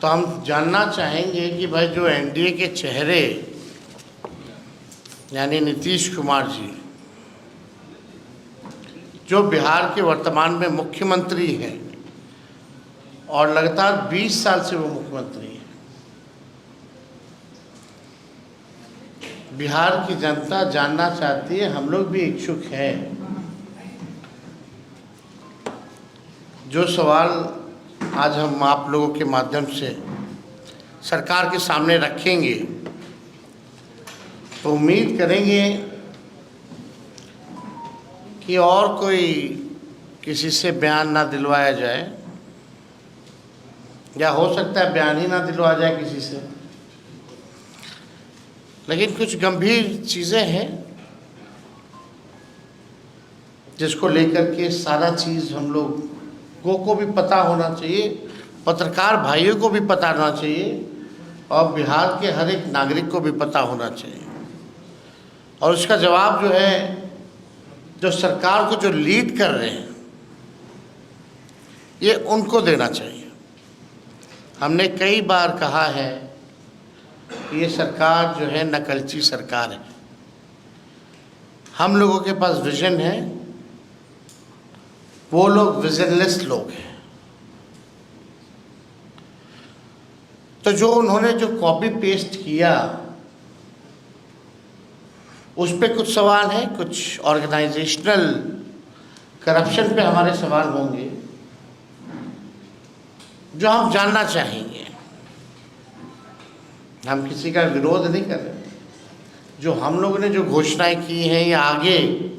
तो हम जानना चाहेंगे कि भाई जो एनडीए के चेहरे यानी नीतीश कुमार जी, जो बिहार के वर्तमान में मुख्यमंत्री हैं और लगातार 20 साल से वो मुख्यमंत्री हैं, बिहार की जनता जानना चाहती है, हम लोग भी इच्छुक हैं। जो सवाल आज हम आप लोगों के माध्यम से सरकार के सामने रखेंगे तो उम्मीद करेंगे कि और कोई किसी से बयान ना दिलवाया जाए, या हो सकता है बयान ही ना दिलवा जाए किसी से। लेकिन कुछ गंभीर चीज़ें हैं जिसको लेकर के सारा चीज़ हम लोगों को भी पता होना चाहिए, पत्रकार भाइयों को भी पता होना चाहिए और बिहार के हर एक नागरिक को भी पता होना चाहिए। और उसका जवाब जो है, जो सरकार को जो लीड कर रहे हैं, ये उनको देना चाहिए। हमने कई बार कहा है कि ये सरकार जो है नकलची सरकार है। हम लोगों के पास विजन है, वो लोग विजनलेस लोग हैं। तो जो उन्होंने जो कॉपी पेस्ट किया उस पे कुछ सवाल हैं, कुछ ऑर्गेनाइजेशनल करप्शन पे हमारे सवाल होंगे जो हम जानना चाहेंगे। हम किसी का विरोध नहीं कर रहे। जो हम लोगों ने जो घोषणाएं की हैं या आगे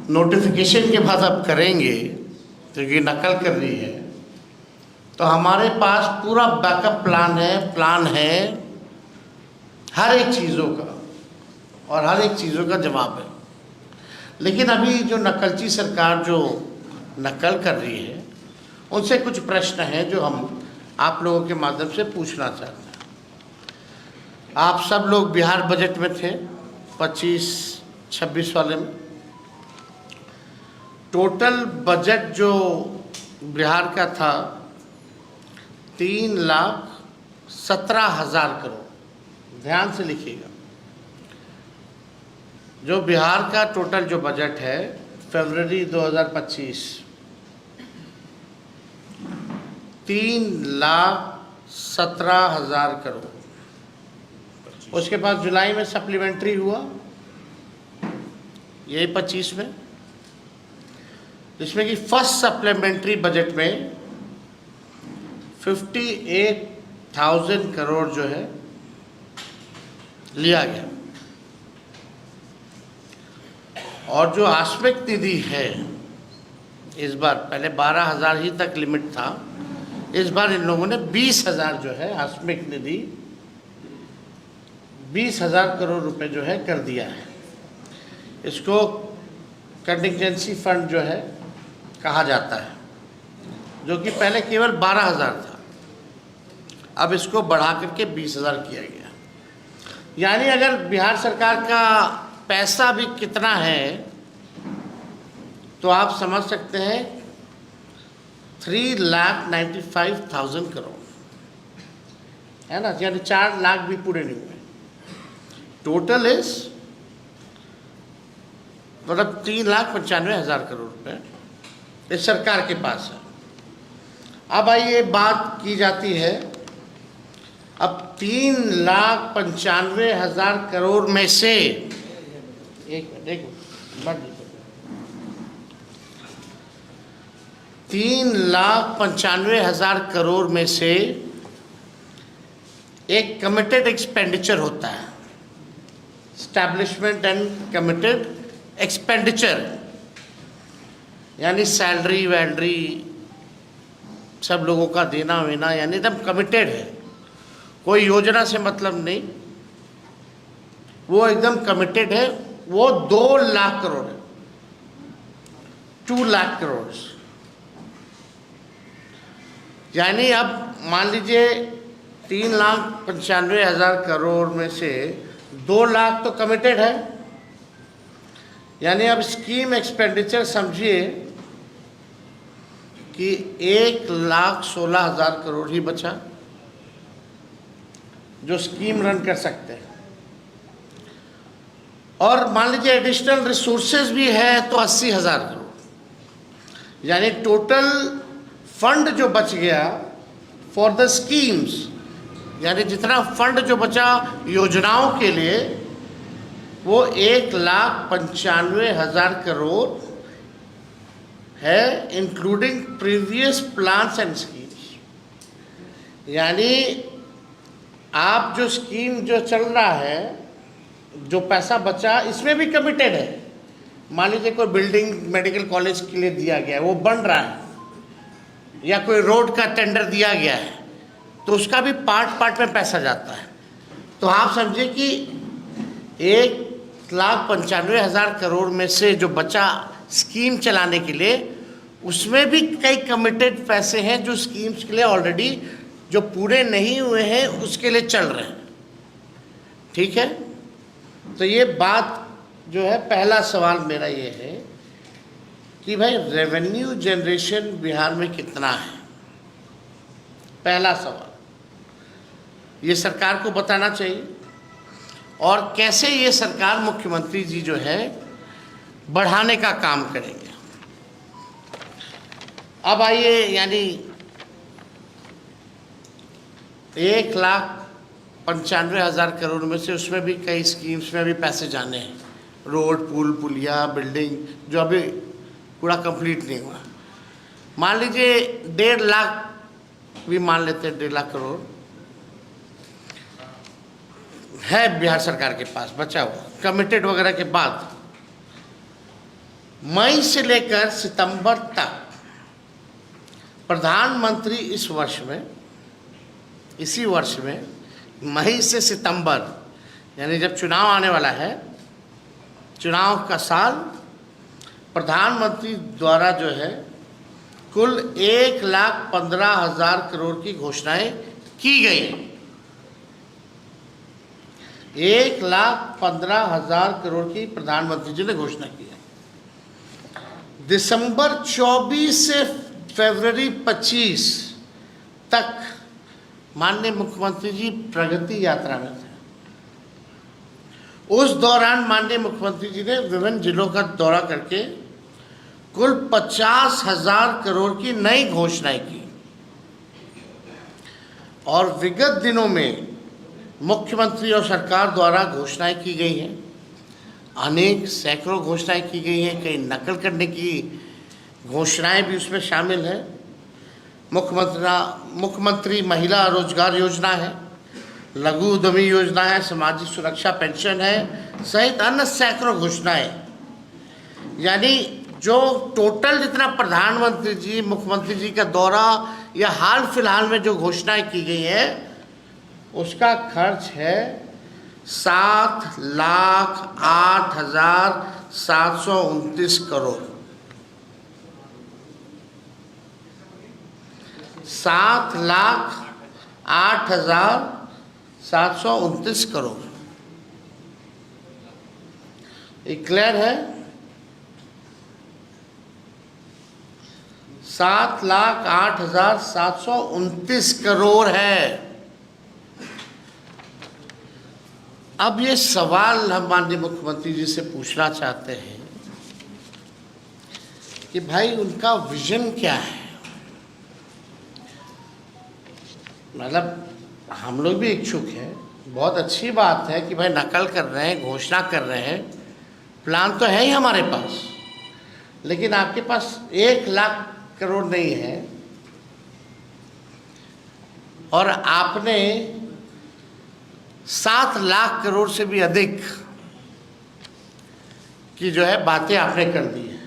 नोटिफिकेशन के बाद अब करेंगे, तो ये नकल कर रही है, तो हमारे पास पूरा बैकअप प्लान है हर एक चीज़ों का, और हर एक चीज़ों का जवाब है। लेकिन अभी जो नकलची सरकार जो नकल कर रही है, उनसे कुछ प्रश्न हैं जो हम आप लोगों के माध्यम से पूछना चाहते हैं। आप सब लोग बिहार बजट में थे 25-26 वाले में। टोटल बजट जो बिहार का था 3,17,000 करोड़। ध्यान से लिखिएगा, जो बिहार का टोटल जो बजट है फरवरी 2025 3,17,000 करोड़। उसके बाद जुलाई में सप्लीमेंट्री हुआ, यही 25 में, जिसमें कि फर्स्ट सप्लीमेंट्री बजट में 58,000 करोड़ जो है लिया गया। और जो आस्मिक निधि है इस बार, पहले 12,000 ही तक लिमिट था, इस बार इन लोगों ने 20,000 जो है आस्मिक निधि 20,000 करोड़ रुपए जो है कर दिया है। इसको कंटिजेंसी फंड जो है कहा जाता है, जो कि पहले केवल 12,000 था, अब इसको बढ़ा करके 20,000 किया गया। यानी अगर बिहार सरकार का पैसा भी कितना है तो आप समझ सकते हैं 3,95,000 करोड़ है ना, यानी 4 लाख भी पूरे नहीं हुए। टोटल इज मतलब 3,95,000 करोड़ रुपए इस सरकार के पास है। अब आइए बात की जाती है, अब 3,95,000 करोड़ में से एक 3,95,000 करोड़ में से एक कमिटेड एक्सपेंडिचर होता है, एस्टैब्लिशमेंट एंड कमिटेड एक्सपेंडिचर, यानी सैलरी वैलरी सब लोगों का देना वेना, यानी एकदम कमिटेड है, कोई योजना से मतलब नहीं, वो एकदम कमिटेड है। वो 2 लाख करोड़ है, 2 लाख करोड़। यानी अब मान लीजिए 3,95,000 करोड़ में से 2 लाख तो कमिटेड है, यानी अब स्कीम एक्सपेंडिचर समझिए कि 1,16,000 करोड़ ही बचा जो स्कीम रन कर सकते हैं। और मान लीजिए एडिशनल रिसोर्सेज भी है तो 80,000 करोड़, यानी टोटल फंड जो बच गया फॉर द स्कीम्स, यानी जितना फंड जो बचा योजनाओं के लिए वो 1,95,000 करोड़ है, including previous plans and schemes. यानी आप जो स्कीम जो चल रहा है, जो पैसा बचा इसमें भी कमिटेड है। मान लीजिए कोई बिल्डिंग मेडिकल कॉलेज के लिए दिया गया है, वो बन रहा है, या कोई रोड का टेंडर दिया गया है, तो उसका भी पार्ट में पैसा जाता है। तो आप समझिए कि 1,95,000 करोड़ में से जो बचा स्कीम चलाने के लिए, उसमें भी कई कमिटेड पैसे हैं जो स्कीम्स के लिए ऑलरेडी जो पूरे नहीं हुए हैं उसके लिए चल रहे हैं। ठीक है, तो ये बात जो है, पहला सवाल मेरा ये है कि भाई रेवेन्यू जनरेशन बिहार में कितना है। पहला सवाल ये सरकार को बताना चाहिए, और कैसे ये सरकार मुख्यमंत्री जी जो है बढ़ाने का काम करेंगे। अब आइए, यानी 1,95,000 करोड़ में से उसमें भी कई स्कीम्स में भी पैसे जाने हैं, रोड, पुल, पुलिया, बिल्डिंग जो अभी पूरा कंप्लीट नहीं हुआ। मान लीजिए 1.5 लाख भी मान लेते हैं, 1.5 लाख करोड़ है बिहार सरकार के पास बचा हुआ, कमिटेड वगैरह के बाद। मई से लेकर सितंबर तक प्रधानमंत्री इस वर्ष में, इसी वर्ष में मई से सितंबर, यानी जब चुनाव आने वाला है, चुनाव का साल, प्रधानमंत्री द्वारा जो है कुल 1,15,000 करोड़ की घोषणाएं की गई हैं। 1,15,000 करोड़ की प्रधानमंत्री जी ने घोषणा की है। दिसंबर 24 से फरवरी 25 तक माननीय मुख्यमंत्री जी प्रगति यात्रा में थे। उस दौरान माननीय मुख्यमंत्री जी ने विभिन्न जिलों का दौरा करके कुल 50,000 करोड़ की नई घोषणाएं की। और विगत दिनों में मुख्यमंत्री और सरकार द्वारा घोषणाएं की गई हैं, अनेक सैकड़ों घोषणाएं की गई हैं, कई नकल करने की घोषणाएं भी उसमें शामिल हैं। मुख्यमंत्री महिला रोजगार योजना है, लघु उद्यमी योजना है, सामाजिक सुरक्षा पेंशन है, सहित अन्य सैकड़ों घोषणाएं। यानी जो टोटल जितना प्रधानमंत्री जी, मुख्यमंत्री जी का दौरा या हाल फिलहाल में जो घोषणाएं की गई है, उसका खर्च है 7,08,729 करोड़। 7,08,729 करोड़। ये क्लियर है? 7,08,729 करोड़ है। अब ये सवाल हम माननीय मुख्यमंत्री जी से पूछना चाहते हैं कि भाई उनका विजन क्या है। मतलब हम लोग भी इच्छुक हैं, बहुत अच्छी बात है कि भाई नकल कर रहे हैं, घोषणा कर रहे हैं, प्लान तो है ही हमारे पास, लेकिन आपके पास 1 लाख करोड़ नहीं है और आपने 7 लाख करोड़ से भी अधिक की जो है बातें आपने कर दी है।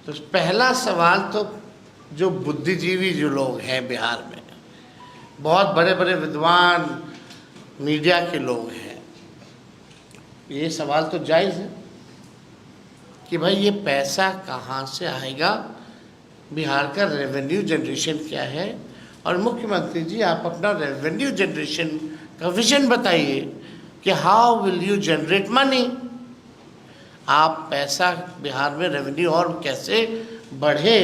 तो पहला सवाल तो जो बुद्धिजीवी जो लोग हैं बिहार में, बहुत बड़े बड़े विद्वान मीडिया के लोग हैं, ये सवाल तो जायज़ है कि भाई ये पैसा कहाँ से आएगा, बिहार का रेवेन्यू जनरेशन क्या है। और मुख्यमंत्री जी आप अपना रेवेन्यू जनरेशन का विजन बताइए कि how will you generate money. आप पैसा बिहार में रेवेन्यू और कैसे बढ़े,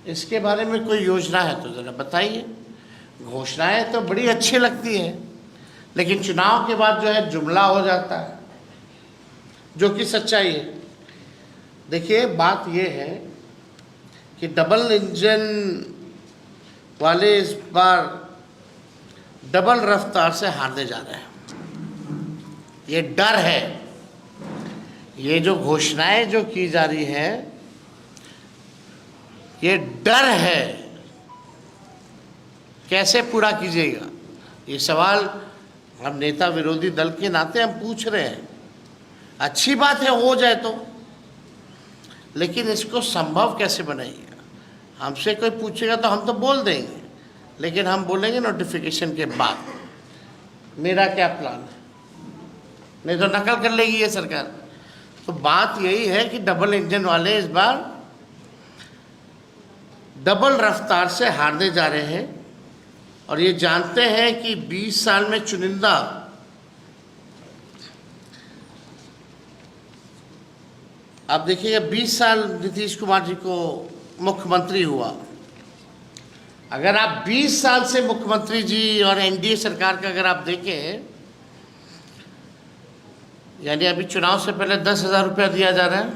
इसके बारे में कोई योजना है तो ज़रा बताइए। घोषणाएं तो बड़ी अच्छी लगती हैं, लेकिन चुनाव के बाद जो है जुमला हो जाता है, जो कि सच्चाई है। देखिए, बात ये है कि डबल इंजन वाले इस बार डबल रफ्तार से हारने जा रहे हैं। ये डर है, ये जो घोषणाएं जो की जा रही हैं, ये डर है। कैसे पूरा कीजिएगा, ये सवाल हम नेता विरोधी दल के नाते हम पूछ रहे हैं। अच्छी बात है हो जाए तो, लेकिन इसको संभव कैसे बनाइएगा। हमसे कोई पूछेगा तो हम तो बोल देंगे, लेकिन हम बोलेंगे नोटिफिकेशन के बाद मेरा क्या प्लान है, नहीं तो नकल कर लेगी ये सरकार। तो बात यही है कि डबल इंजन वाले इस बार डबल रफ्तार से हारने जा रहे हैं, और ये जानते हैं कि 20 साल में चुनिंदा आप देखिएगा, 20 साल नीतीश कुमार जी को मुख्यमंत्री हुआ। अगर आप 20 साल से मुख्यमंत्री जी और एनडीए सरकार का अगर आप देखें, यानी अभी चुनाव से पहले 10,000 रुपया दिया जा रहा है,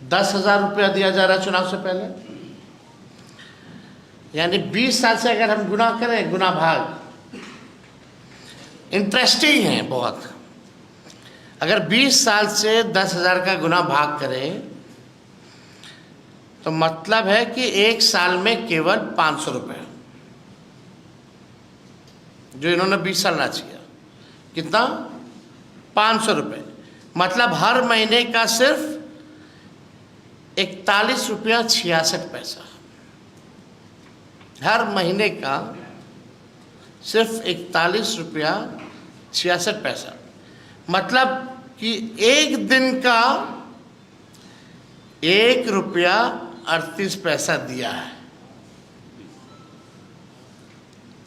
10,000 रुपया दिया जा रहा है चुनाव से पहले। यानी 20 साल से अगर हम गुना करें, गुना भाग, इंटरेस्टिंग है बहुत। अगर 20 साल से 10,000 का गुना भाग करें तो मतलब है कि एक साल में केवल 500 रुपये, जो इन्होंने 20 साल राज किया। कितना? 500 रुपये। मतलब हर महीने का सिर्फ 41 रुपया 66 पैसा। हर महीने का सिर्फ 41 रुपया 66 पैसा। मतलब कि एक दिन का 1 रुपया 38 पैसा दिया है।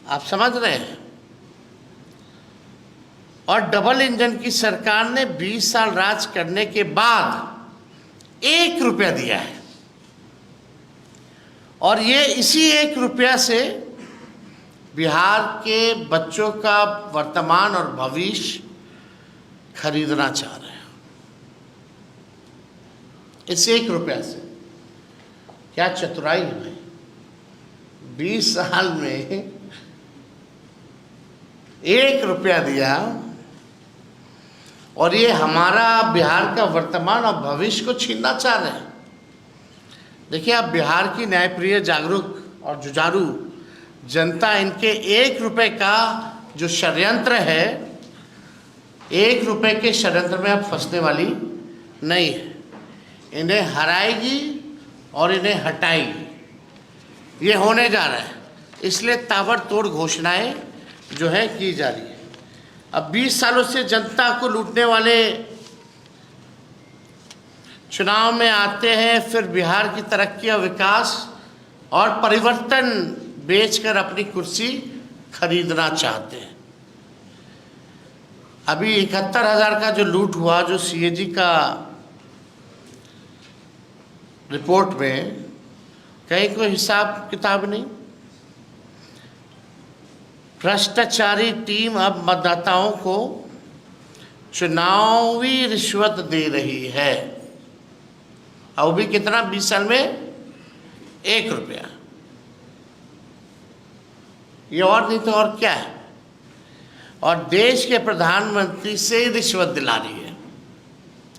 आप समझ रहे हैं? और डबल इंजन की सरकार ने 20 साल राज करने के बाद 1 रुपया दिया है, और ये इसी 1 रुपया से बिहार के बच्चों का वर्तमान और भविष्य खरीदना चाह रहे हैं। इस 1 रुपया से क्या चतुराई है भाई। 20 साल में 1 रुपया दिया, और ये हमारा बिहार का वर्तमान और भविष्य को छीनना चाह रहे हैं। देखिए, आप बिहार की न्यायप्रिय, जागरूक और जुझारू जनता इनके 1 रुपये का जो षड्यंत्र है, 1 रुपये के षड्यंत्र में अब फंसने वाली नहीं है। इन्हें हराएगी और इन्हें हटाएगी। ये होने जा रहा है, इसलिए ताबड़तोड़ घोषणाएं जो है की जा रही है। अब 20 सालों से जनता को लूटने वाले चुनाव में आते हैं, फिर बिहार की तरक्की और विकास और परिवर्तन बेचकर अपनी कुर्सी खरीदना चाहते हैं। अभी 71,000 का जो लूट हुआ, जो सीएजी का रिपोर्ट में कहीं कोई हिसाब किताब नहीं। भ्रष्टाचारी टीम अब मतदाताओं को चुनावी रिश्वत दे रही है, और वो भी कितना? 20 साल में 1 रुपया। ये और नहीं तो और क्या है। और देश के प्रधानमंत्री से रिश्वत दिला रही है।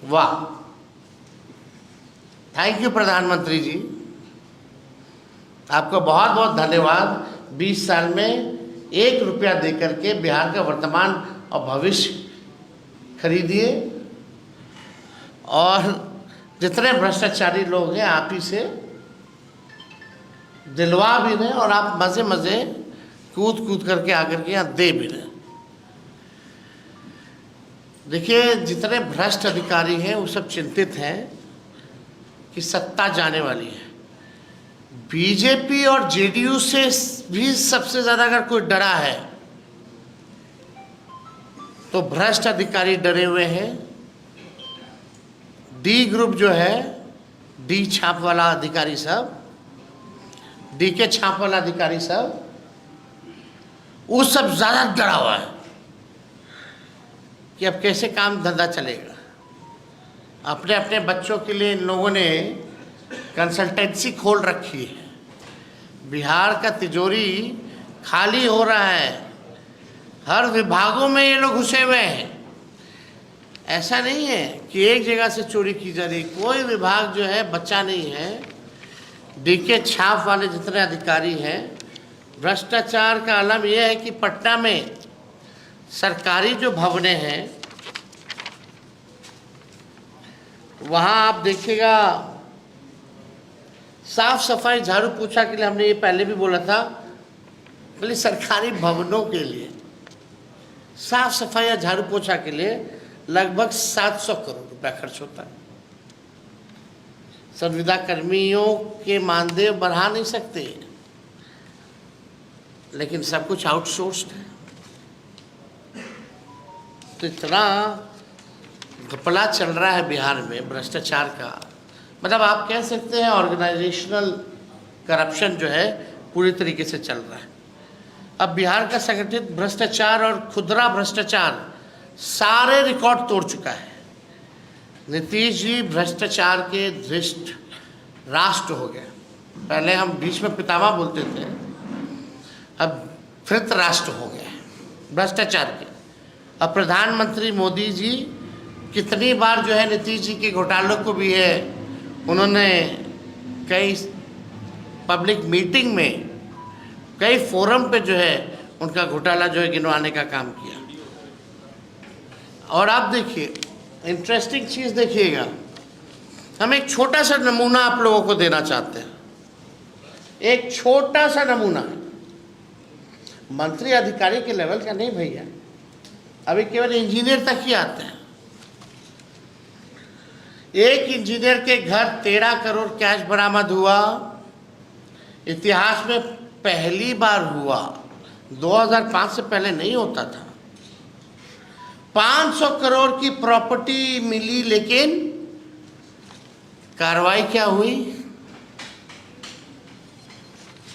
वाह, थैंक यू प्रधानमंत्री जी, आपको बहुत बहुत धन्यवाद। 20 साल में 1 रुपया दे करके बिहार का वर्तमान और भविष्य खरीदिए, और जितने भ्रष्टाचारी लोग हैं आप ही से दिलवा भी रहे, और आप मज़े मज़े कूद कूद करके आकर के यहाँ दे भी रहे। देखिए, जितने भ्रष्ट अधिकारी हैं वो सब चिंतित हैं कि सत्ता जाने वाली है। बीजेपी और जेडीयू से भी सबसे ज़्यादा अगर कोई डरा है तो भ्रष्ट अधिकारी डरे हुए हैं। डी ग्रुप जो है डी छाप वाला अधिकारी साहब, डी के छाप वाला अधिकारी साहब, वो सब ज़्यादा डरा हुआ है कि अब कैसे काम धंधा चलेगा। अपने अपने बच्चों के लिए इन लोगों ने कंसल्टेंसी खोल रखी है। बिहार का तिजोरी खाली हो रहा है, हर विभागों में ये लोग घुसे हुए हैं। ऐसा नहीं है कि एक जगह से चोरी की जा रही, कोई विभाग जो है बच्चा नहीं है। डीके छाप वाले जितने अधिकारी हैं, भ्रष्टाचार का आलम यह है कि पटना में सरकारी जो भवनें हैं वहाँ आप देखिएगा साफ सफाई झाड़ू पोछा के लिए, हमने ये पहले भी बोला था, बोले सरकारी भवनों के लिए साफ सफाई या झाड़ू पोछा के लिए लगभग 700 करोड़ रुपया खर्च होता है। संविदा कर्मियों के मानदेय बढ़ा नहीं सकते, लेकिन सब कुछ आउटसोर्स्ड है। तो इतना घपला चल रहा है बिहार में भ्रष्टाचार का, मतलब आप कह सकते हैं ऑर्गेनाइजेशनल करप्शन जो है पूरी तरीके से चल रहा है। अब बिहार का संगठित भ्रष्टाचार और खुदरा भ्रष्टाचार सारे रिकॉर्ड तोड़ चुका है। नीतीश जी भ्रष्टाचार के धृष्ट राष्ट्र हो गए। पहले हम बीच में पितामह बोलते थे, अब धृत राष्ट्र हो गए भ्रष्टाचार के। अब प्रधानमंत्री मोदी जी कितनी बार जो है नीतीश जी के घोटालों को भी है उन्होंने कई पब्लिक मीटिंग में, कई फोरम पे जो है उनका घोटाला जो है गिनवाने का काम किया। और आप देखिए इंटरेस्टिंग चीज़ देखिएगा, हम एक छोटा सा नमूना आप लोगों को देना चाहते हैं। एक छोटा सा नमूना, मंत्री अधिकारी के लेवल का नहीं भैया, अभी केवल इंजीनियर तक ही आते हैं। एक इंजीनियर के घर 13 करोड़ कैश बरामद हुआ, इतिहास में पहली बार हुआ, 2005 से पहले नहीं होता था। 500 करोड़ की प्रॉपर्टी मिली, लेकिन कार्रवाई क्या हुई?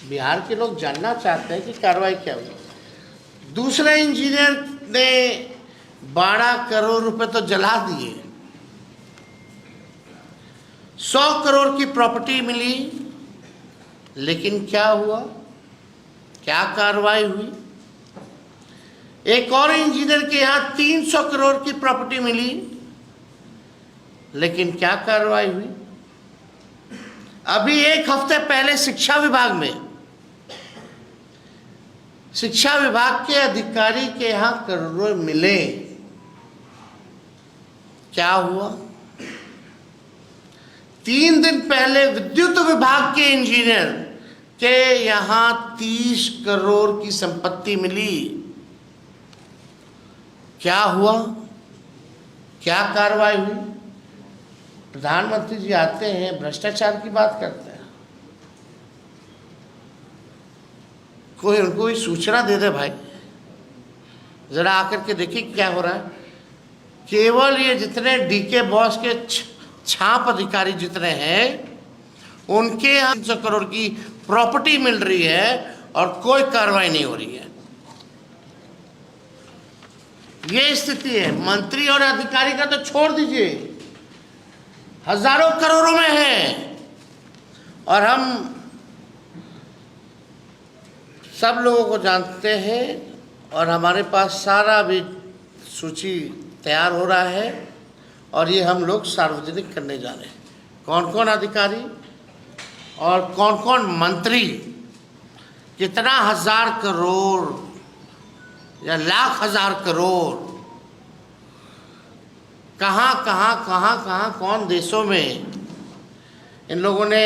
बिहार के लोग जानना चाहते हैं कि कार्रवाई क्या हुई। दूसरे इंजीनियर ने 12 करोड़ रुपए तो जला दिए, 100 करोड़ की प्रॉपर्टी मिली, लेकिन क्या हुआ? क्या कार्रवाई हुई? एक और इंजीनियर के यहाँ 300 करोड़ की प्रॉपर्टी मिली, लेकिन क्या कार्रवाई हुई? अभी एक हफ्ते पहले शिक्षा विभाग में, शिक्षा विभाग के अधिकारी के यहाँ करोड़ों मिले, क्या हुआ? 3 दिन पहले विद्युत विभाग के इंजीनियर के यहाँ 30 करोड़ की संपत्ति मिली, क्या हुआ? क्या कार्रवाई हुई? प्रधानमंत्री जी आते हैं, भ्रष्टाचार की बात करते हैं, कोई उनको भी सूचना दे दे भाई, जरा आकर के देखिए क्या हो रहा है। केवल ये जितने डीके बॉस के छाप अधिकारी जितने हैं उनके यहाँ 300 करोड़ की प्रॉपर्टी मिल रही है और कोई कार्रवाई नहीं हो रही है। ये स्थिति है। मंत्री और अधिकारी का तो छोड़ दीजिए, हजारों करोड़ों में है। और हम सब लोगों को जानते हैं और हमारे पास सारा भी सूची तैयार हो रहा है और ये हम लोग सार्वजनिक करने जा रहे हैं। कौन कौन अधिकारी और कौन कौन मंत्री कितना हजार करोड़ या लाख हजार करोड़ कहाँ कौन देशों में इन लोगों ने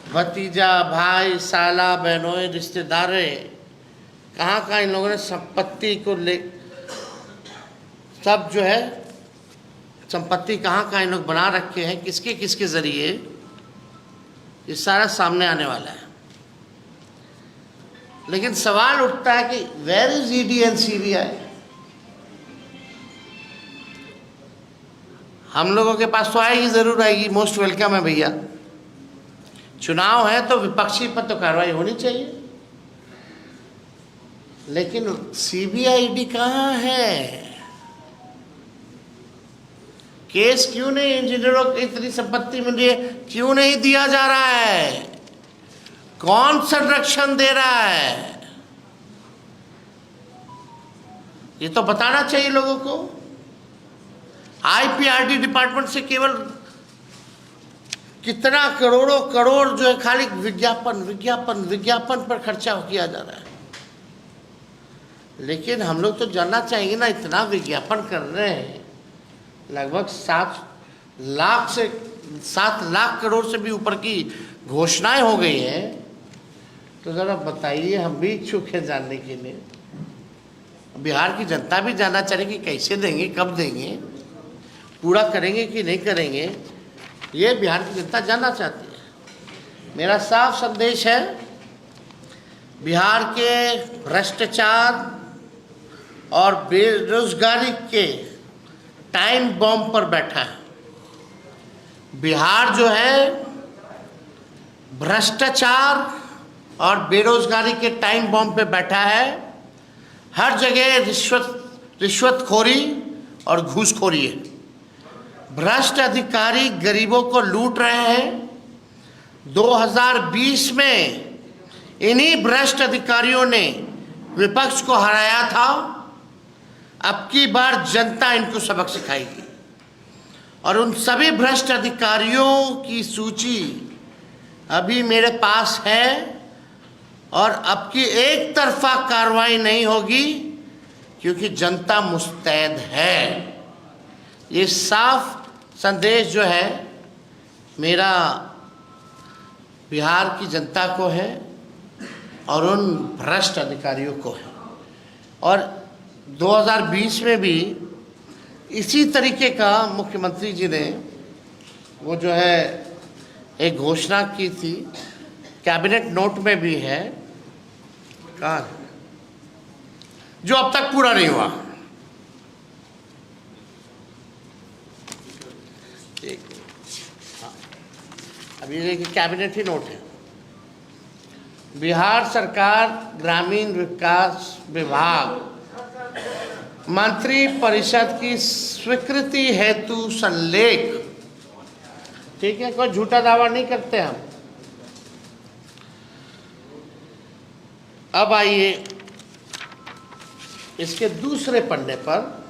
भतीजा भाई साला बहनों रिश्तेदारे कहाँ इन लोगों ने संपत्ति को ले सब जो है संपत्ति कहाँ इन लोग बना रखे हैं, किसके किसके ज़रिए, ये सारा सामने आने वाला है। लेकिन सवाल उठता है कि where is ED and CBI? हम लोगों के पास तो आएगी, ज़रूर आएगी, मोस्ट वेलकम है भैया। चुनाव है तो विपक्षी पर तो कार्रवाई होनी चाहिए, लेकिन सीबीआईडी कहाँ है? केस क्यों नहीं, इंजीनियरों की इतनी संपत्ति मिली है क्यों नहीं दिया जा रहा है? कौन संरक्षण दे रहा है? ये तो बताना चाहिए लोगों को। आईपीआरडी डिपार्टमेंट से केवल कितना करोड़ों करोड़ जो है खाली विज्ञापन विज्ञापन विज्ञापन पर खर्चा किया जा रहा है। लेकिन हम लोग तो जानना चाहिए ना, इतना विज्ञापन कर रहे हैं, लगभग 7 लाख करोड़ से भी ऊपर की घोषणाएं हो गई हैं, तो ज़रा बताइए, हम भी इच्छुक हैं जानने के लिए। बिहार की जनता भी जानना चाहिए कि कैसे देंगे, कब देंगे, पूरा करेंगे कि नहीं करेंगे, ये बिहार की जनता जानना चाहती है। मेरा साफ संदेश है, बिहार के भ्रष्टाचार और बेरोजगारी के टाइम बॉम्ब पर बैठा है। बिहार जो है भ्रष्टाचार और बेरोजगारी के टाइम बॉम्ब पे बैठा है। हर जगह रिश्वतखोरी और घूसखोरी है। भ्रष्ट अधिकारी गरीबों को लूट रहे हैं। 2020 में इन्हीं भ्रष्ट अधिकारियों ने विपक्ष को हराया था। अब की बार जनता इनको सबक सिखाएगी और उन सभी भ्रष्ट अधिकारियों की सूची अभी मेरे पास है और अब की एक तरफा कार्रवाई नहीं होगी, क्योंकि जनता मुस्तैद है। ये साफ संदेश जो है मेरा बिहार की जनता को है और उन भ्रष्ट अधिकारियों को है। और 2020 में भी इसी तरीके का मुख्यमंत्री जी ने वो जो है एक घोषणा की थी, कैबिनेट नोट में भी है, कहाँ जो अब तक पूरा नहीं हुआ। अब ये कैबिनेट ही नोट है। बिहार सरकार ग्रामीण विकास विभाग मंत्री परिषद की स्वीकृति हेतु संलेख, ठीक है, कोई झूठा दावा नहीं करते हम। अब आइए इसके दूसरे पन्ने पर,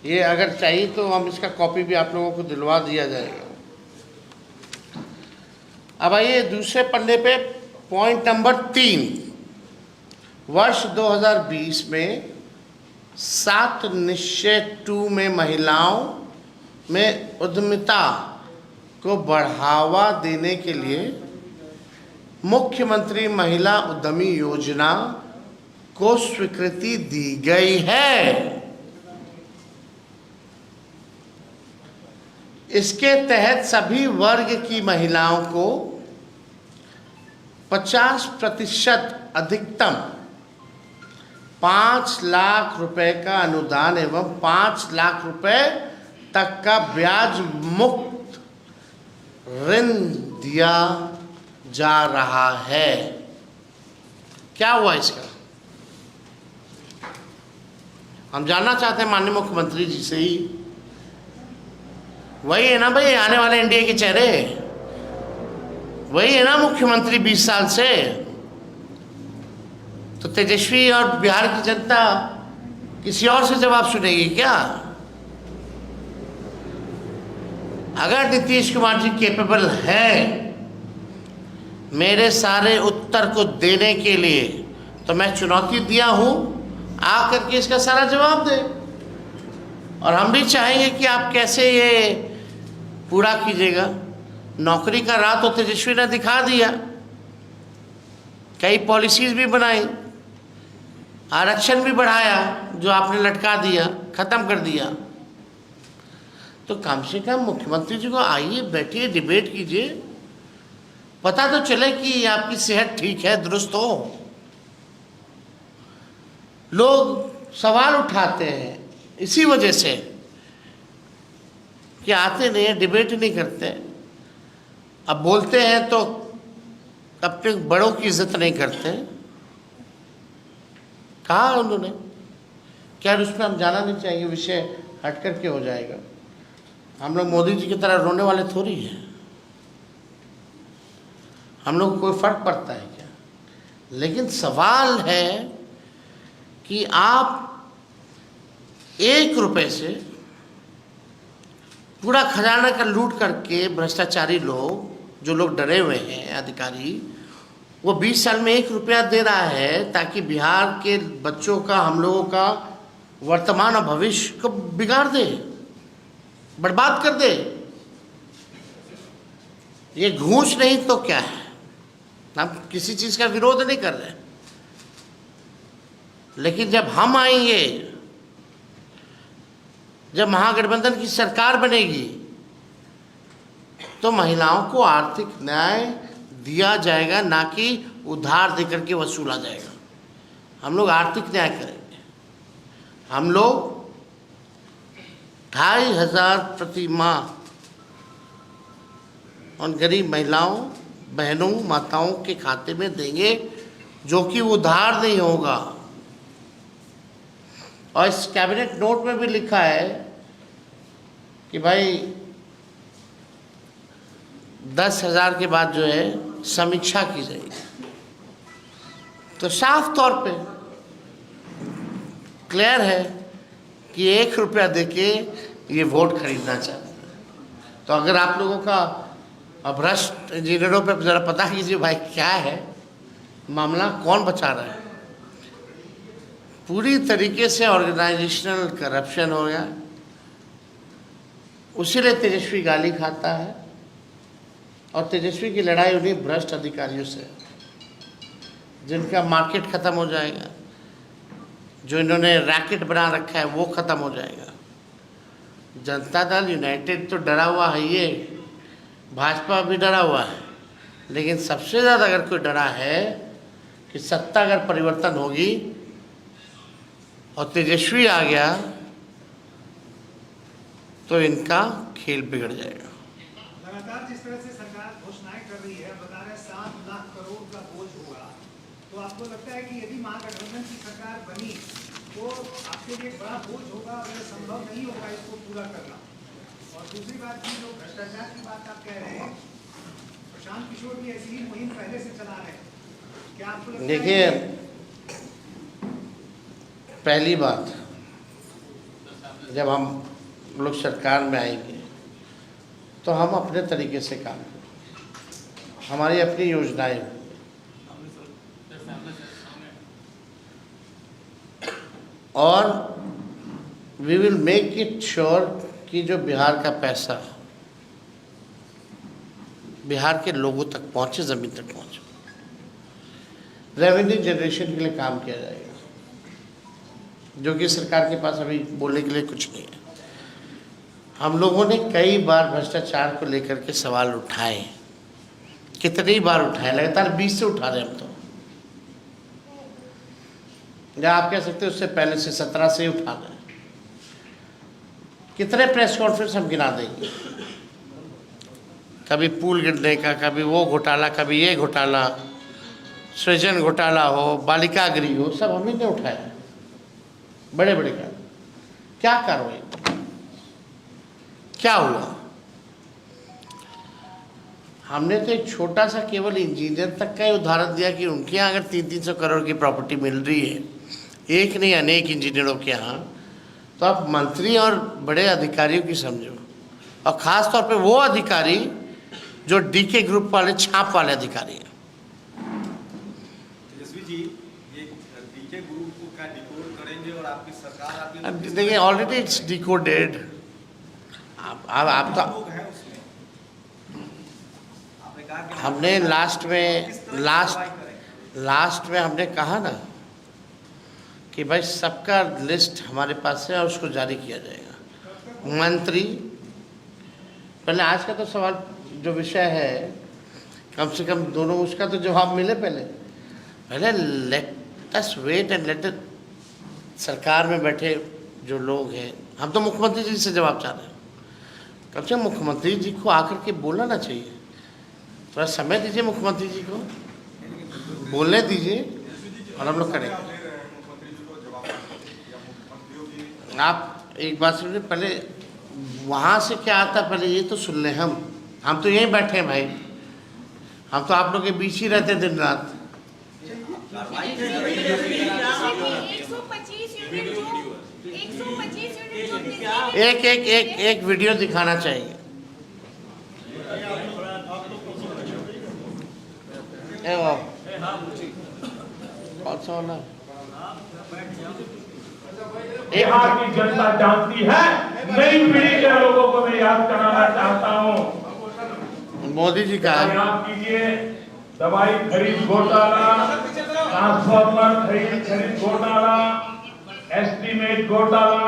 ये अगर चाहिए तो हम इसका कॉपी भी आप लोगों को दिलवा दिया जाएगा। अब आइए दूसरे पन्ने पे पॉइंट नंबर 3, वर्ष 2020 में 7 निश्चय 2 में महिलाओं में उद्यमिता को बढ़ावा देने के लिए मुख्यमंत्री महिला उद्यमी योजना को स्वीकृति दी गई है। इसके तहत सभी वर्ग की महिलाओं को 50% अधिकतम 5 लाख रुपए का अनुदान एवं 5 लाख रुपए तक का ब्याज मुक्त ऋण दिया जा रहा है। क्या हुआ इसका? हम जानना चाहते हैं माननीय मुख्यमंत्री जी से ही। वही है ना भाई आने वाले एनडीए के चेहरे, वही है ना मुख्यमंत्री 20 साल से। तो तेजस्वी और बिहार की जनता किसी और से जवाब सुनेगी क्या? अगर नीतीश कुमार जी कैपेबल है मेरे सारे उत्तर को देने के लिए, तो मैं चुनौती दिया हूं, आकर के इसका सारा जवाब दे। और हम भी चाहेंगे कि आप कैसे ये पूरा कीजिएगा। नौकरी का राह तो तेजस्वी ने दिखा दिया, कई पॉलिसीज भी बनाई, आरक्षण भी बढ़ाया जो आपने लटका दिया, खत्म कर दिया। तो कम से कम मुख्यमंत्री जी को आइए, बैठिए, डिबेट कीजिए, पता तो चले कि आपकी सेहत ठीक है, दुरुस्त हो। लोग सवाल उठाते हैं इसी वजह से कि आते नहीं, डिबेट नहीं करते। अब बोलते हैं तो अपने बड़ों की इज्जत नहीं करते। कहा उन्होंने, क्या उसमें हम जाना नहीं चाहिए, विषय हट करके हो जाएगा। हम लोग मोदी जी की तरह रोने वाले थोड़ी हैं। हम लोग को कोई फर्क पड़ता है क्या? लेकिन सवाल है कि आप 1 रुपए से पूरा खजाना का लूट करके भ्रष्टाचारी लोग, जो लोग डरे हुए हैं अधिकारी, वो 20 साल में 1 रुपया दे रहा है ताकि बिहार के बच्चों का, हम लोगों का वर्तमान और भविष्य को बिगाड़ दे, बर्बाद कर दे। ये घूस नहीं तो क्या है? हम किसी चीज का विरोध नहीं कर रहे, लेकिन जब हम आएंगे, जब महागठबंधन की सरकार बनेगी, तो महिलाओं को आर्थिक न्याय दिया जाएगा, ना कि उधार देकर के वसूला जाएगा। हम लोग आर्थिक न्याय करेंगे। हम लोग 2500 प्रति माह उन गरीब महिलाओं, बहनों, माताओं के खाते में देंगे, जो कि उधार नहीं होगा। और इस कैबिनेट नोट में भी लिखा है कि भाई 10,000 के बाद जो है समीक्षा की जाएगी। तो साफ तौर पे क्लियर है कि 1 रुपया देके ये वोट खरीदना चाहते हैं। तो अगर आप लोगों का भ्रष्ट इंजीनियरों पे ज़रा पता कीजिए भाई क्या है मामला, कौन बचा रहा है। पूरी तरीके से ऑर्गेनाइजेशनल करप्शन हो गया। उसीलिए तेजस्वी गाली खाता है, और तेजस्वी की लड़ाई उन्हीं भ्रष्ट अधिकारियों से, जिनका मार्केट ख़त्म हो जाएगा, जो इन्होंने रैकेट बना रखा है वो ख़त्म हो जाएगा। जनता दल यूनाइटेड तो डरा हुआ है, ये भाजपा भी डरा हुआ है, लेकिन सबसे ज़्यादा अगर कोई डरा है कि सत्ता अगर परिवर्तन होगी और तेजस्वी आ गया तो इनका खेल बिगड़ जाएगा। लगातार जिस तरह से सरकार घोषणाएं कर रही है, बता रहे 7 लाख करोड़ का बोझ होगा, तो आपको लगता है कि यदि महागठबंधन की सरकार बनी तो आपके लिए बड़ा बोझ होगा और यह संभव नहीं होगा इसको पूरा करना? और दूसरी बात की, जो भ्रष्टाचार की बात आप कह रहे हैं, प्रशांत किशोर भी ऐसी ही मुहिम पहले से चला रहे हैं, क्या आपको लगता है? देखिए, पहली बात, जब हम लोग सरकार में आएंगे तो हम अपने तरीके से काम करेंगे, हमारी अपनी योजनाएं होंगी, और we will make it sure कि जो बिहार का पैसा बिहार के लोगों तक पहुंचे, ज़मीन तक पहुंचे। रेवेन्यू जनरेशन के लिए काम किया जाएगा, जो कि सरकार के पास अभी बोलने के लिए कुछ नहीं है। हम लोगों ने कई बार भ्रष्टाचार को लेकर के सवाल उठाए, कितनी बार उठाए, लगातार 20 से उठा रहे हम तो, या आप कह सकते हैं उससे पहले से 17 से ही उठा रहे हैं। कितने प्रेस कॉन्फ्रेंस हम गिना देंगे, कभी पुल गिरने का, कभी वो घोटाला, कभी ये घोटाला, सृजन घोटाला हो, बालिका गृह हो, सब हम ही ने उठाया, बड़े बड़े का। क्या कार्रवाई, क्या हुआ? हमने तो एक छोटा सा केवल इंजीनियर तक का ही उदाहरण दिया कि उनके यहाँ अगर 300-300 करोड़ की प्रॉपर्टी मिल रही है, एक नहीं अनेक इंजीनियरों के यहाँ, तो आप मंत्री और बड़े अधिकारियों की समझो, और ख़ास तौर पे वो अधिकारी जो डीके ग्रुप वाले, छाप वाले अधिकारी हैं। तेजस्वी जी, ये डीके ग्रुप को क्या डिकोड करेंगे और आपकी सरकार आपकी? देखिए, ऑलरेडी इट्स डिकोडेड। आप तो लोग हैं उसमें, आपने कहा कि हमने लास्ट में हमने कहा ना कि भाई सबका लिस्ट हमारे पास है और उसको जारी किया जाएगा। मंत्री, पहले आज का तो सवाल जो विषय है, कम से कम दोनों उसका तो जवाब मिले। पहले let us wait and let सरकार में बैठे जो लोग हैं, हम तो मुख्यमंत्री जी से जवाब चाह रहे हैं। कम से कम मुख्यमंत्री जी को आकर के बोलना चाहिए थोड़ा समय दीजिए मुख्यमंत्री जी को, बोलने दीजिए और हम लोग करेंगे। आप एक बात सुनिए, पहले वहाँ से क्या आता पहले ये तो सुन लें। हम तो यहीं बैठे हैं भाई, हम तो आप लोग के बीच ही रहते दिन रात। 125 यूनिट एक वीडियो दिखाना चाहिए। कौन सा वाला? बिहार की जनता जानती है, नई पीढ़ी के लोगों को मैं याद कराना चाहता हूँ। मोदी जी का याद कीजिए, दवाई खरीद घोटाला, ट्रांसफार्मर खरीद घोटाला, एस्टीमेट घोटाला,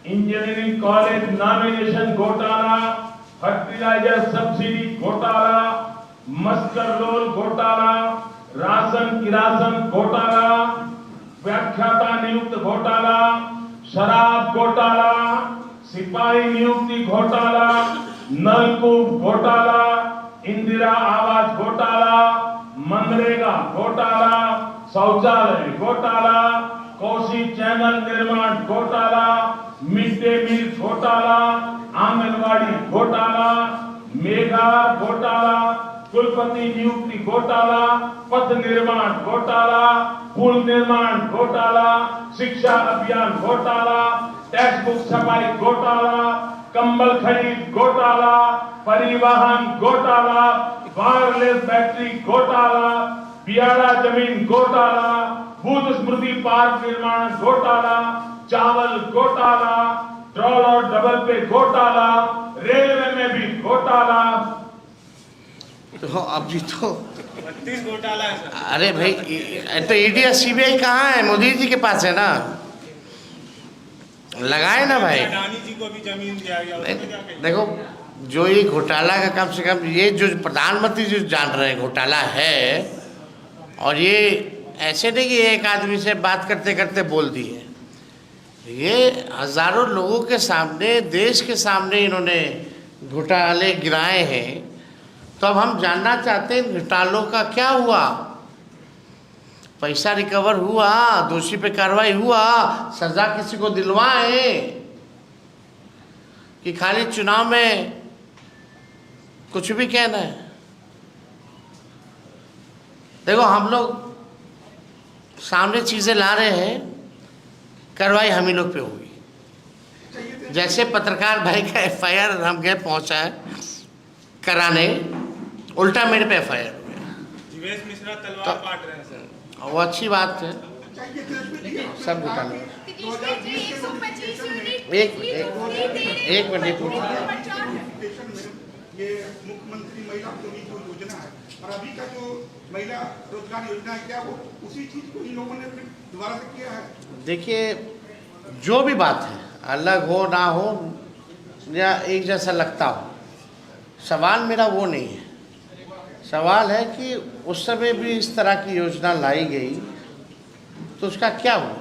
इंजीनियरिंग कॉलेज नॉमिनेशन घोटाला, फर्टिलाइजर सब्सिडी घोटाला, मस्टर रोल घोटाला, राशन किरासन घोटाला, व्याख्याता नियुक्त घोटाला, शराब घोटाला, सिपाही नियुक्ति घोटाला, नलकूप घोटाला, इंदिरा आवास घोटाला, मनरेगा घोटाला, शौचालय घोटाला, कोसी चैनल निर्माण घोटाला, मिड डे मील घोटाला, आंगनवाड़ी घोटाला, मेगा घोटाला, कुलपति नियुक्ति घोटाला, पथ निर्माण घोटाला, पुल निर्माण घोटाला, शिक्षा अभियान घोटाला, टेक्स्ट बुक छपाई घोटाला, कंबल खरीद घोटाला, परिवहन घोटाला, वायरलेस बैटरी घोटाला, बियाड़ा जमीन घोटाला, बुद्ध स्मृति पार्क निर्माण घोटाला, चावल घोटाला, ट्रोल और डबल पे घोटाला, रेलवे में भी घोटाला। तो अब जी तो 32 घोटाला है सर। अरे भाई, तो ईडी और सीबीआई कहाँ है? मोदी जी के पास है ना, लगाए ना भाई। अडानी जी को भी जमीन दिया गया, उसमें क्या कहेंगे? देखो, जो ये घोटाला का कम से कम ये जो प्रधानमंत्री जो जान रहे हैं घोटाला है, और ये ऐसे नहीं कि एक आदमी से बात करते करते बोल दिए, ये हजारों लोगों के सामने, देश के सामने इन्होंने घोटाले गिराए हैं। तो अब हम जानना चाहते हैं घोटालों का क्या हुआ, पैसा रिकवर हुआ, दोषी पे कार्रवाई हुआ, सजा किसी को दिलवाए, कि खाली चुनाव में कुछ भी कहना है। देखो, हम लोग सामने चीजें ला रहे हैं, कार्रवाई हम ही लोग पे होगी। जैसे पत्रकार भाई का एफआईआर हम गए पहुंचा है कराने, उल्टा मेरे पे एफआईआर हो गया। जीवेश मिश्रा तलवार काट रहे हैं सर। वो अच्छी बात है, सब घोटाला। एक मिनट ये मुख्यमंत्री महिला उद्यमी जो योजना है, और अभी का जो महिला रोजगार योजना है, क्या वो उसी चीज को इन लोगों ने फिर दोबारा से किया है? देखिए, जो भी बात है, अलग हो ना हो या एक जैसा लगता हो, सवाल मेरा वो नहीं है। सवाल है कि उस समय भी इस तरह की योजना लाई गई तो उसका क्या हुआ।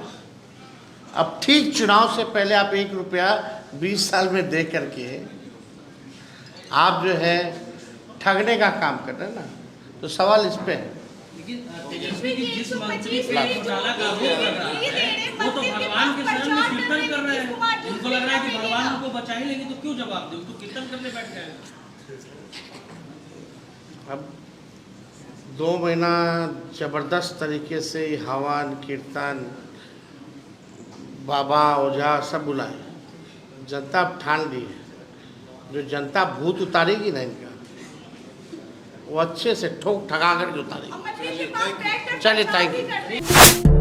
अब ठीक चुनाव से पहले आप 1 रुपया 20 साल में दे करके आप जो है ठगने का काम कर रहे हैं ना, तो सवाल इस पे है। तेजस्वी जी जिस मंत्री पे घोटाला का आरोप लग रहा है, वो तो भगवान के शरण में कीर्तन कर रहे हैं। उनको लग रहा है कि भगवान उनको बचा ही लेंगे, तो क्यों जवाब दे, उनको कीर्तन करने बैठ गए। अब 2 महीना जबरदस्त तरीके से हवन कीर्तन, बाबा ओझा सब बुलाए, जनता अब ठान ली है। जो जनता भूत उतारेगी ना इनका, वो अच्छे से ठोक ठगा करके उतारेगी। चलिए, थैंक यू।